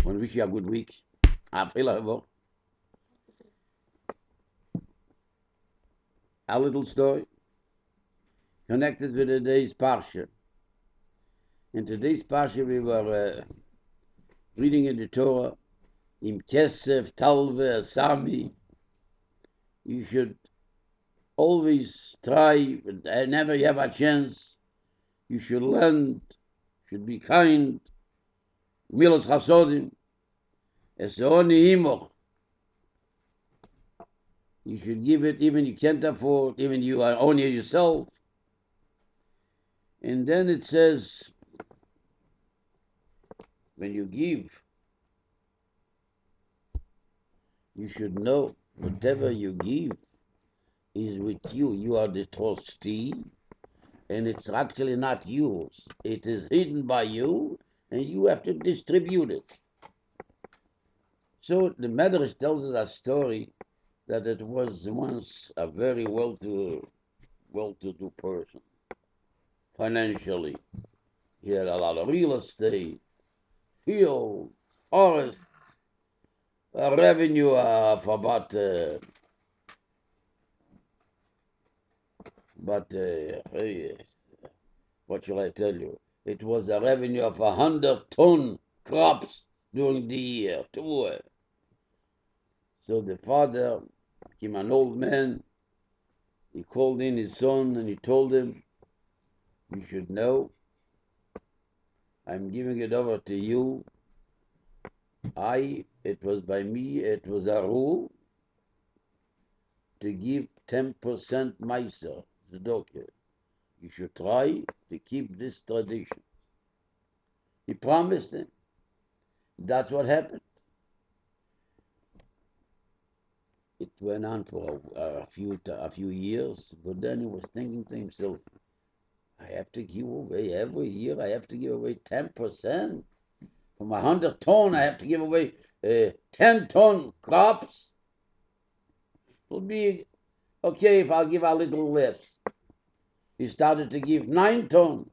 want to wish you a good week. A little story connected with today's parsha. In today's parsha, we were reading in the Torah, Im Kesef, Talve, Asami. You should always try, whenever you have a chance, you should lend, should be kind. Milos Chasodim, Esoni Himoch. You should give it even you can't afford, even you are only yourself. And then it says, when you give, you should know whatever you give is with you. You are the trustee, and it's actually not yours. It is hidden by you, and you have to distribute it. So the medrash tells us a story that it was once a very well-to-do person, financially. He had a lot of real estate, fields, forests, a revenue of about what shall I tell you? It was a revenue of 100-ton crops during the year. So the father became an old man. He called in his son and he told him, you should know, I'm giving it over to you. It was by me, it was a rule to give 10% meiser, tzedakah. You should try to keep this tradition. He promised him. That's what happened. It went on for a few years, but then he was thinking to himself, I have to give away every year. I have to give away 10%. From 100-ton, I have to give away 10-ton crops. It'll be okay if I'll give a little less. He started to give 9-ton.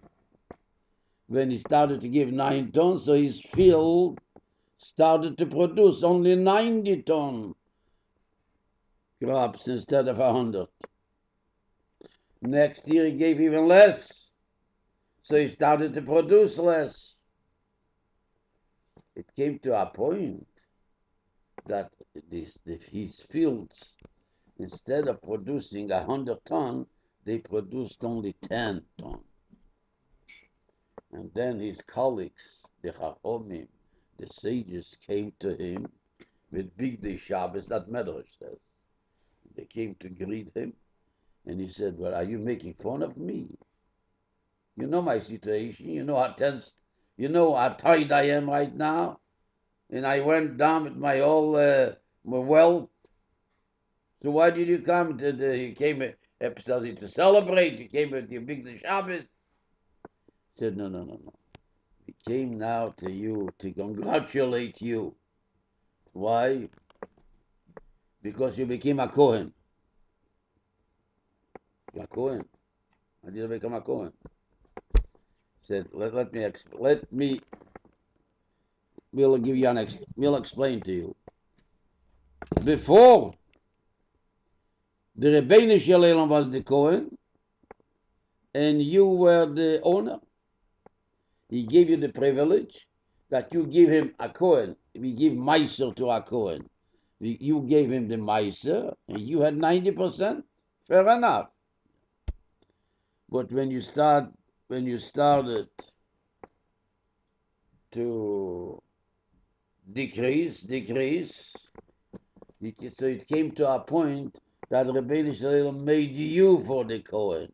When he started to give 9 tons, so his field started to produce only 90-ton crops instead of 100. Next year he gave even less, so he started to produce less. It came to a point that his fields, instead of producing 100-ton, they produced only 10-ton. And then his colleagues, the Chachomim, the sages, came to him with big Shabbos, that medrash says. They came to greet him, and he said, well, are you making fun of me? You know my situation, you know how tense, you know how tight I am right now, and I went down with my whole my wealth. So why did you come you came to celebrate, you came with your big Shabbos? He said, no. We came now to you to congratulate you. Why? Because you became a Kohen. You're a Kohen. How did you become a Kohen? He said, let me we'll explain to you. Before, the Rebbeinu Shalom was the Kohen, and you were the owner. He gave you the privilege that you give him a Kohen. We give Meiser to a Kohen. You gave him the Meiser, and you had 90%. Fair enough. But when you started to decrease, so it came to a point that Rabbi Shalom made you for the Kohen.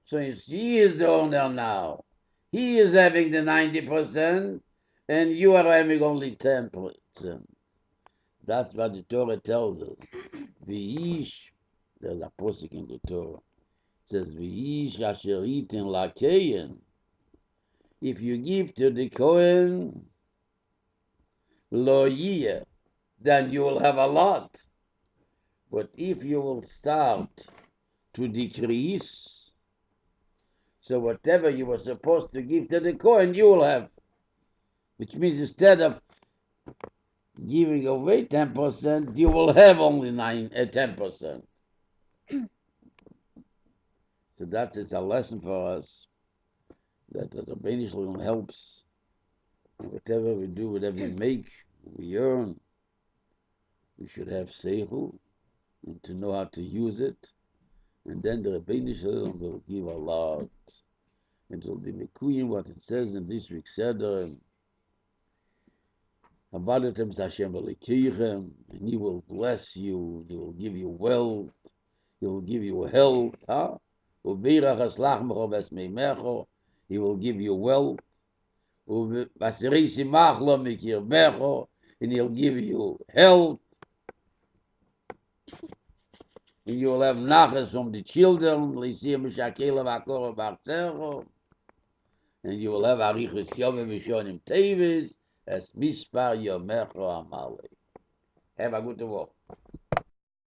So he is the owner now. He is having the 90%, and you are having only 10%. That's what the Torah tells us. V'ish, there's a posuk in the Torah. It says, V'ish asher iten lakein. If you give to the Kohen, lo yiyeh, then you will have a lot. But if you will start to decrease, so whatever you were supposed to give to the Kohen, you will have. which means instead of giving away 10%, you will have only 10%. So that is a lesson for us, that the Rabbeinu Shalom helps. Whatever we do, whatever we make, we earn, we should have seichel and to know how to use it. And then the Rabbeinu Shalom will give a lot. It will be mekuyim what it says in this week's Seder. Abadatem Hashem Elokeichem, and He will bless you, He will give you wealth, He will give you health, He will give you wealth, and He'll give you health, and you will have nachas from the children, and you will have arichus yomim v'shonim tevis, as mispar yomecho amale. Have a good walk.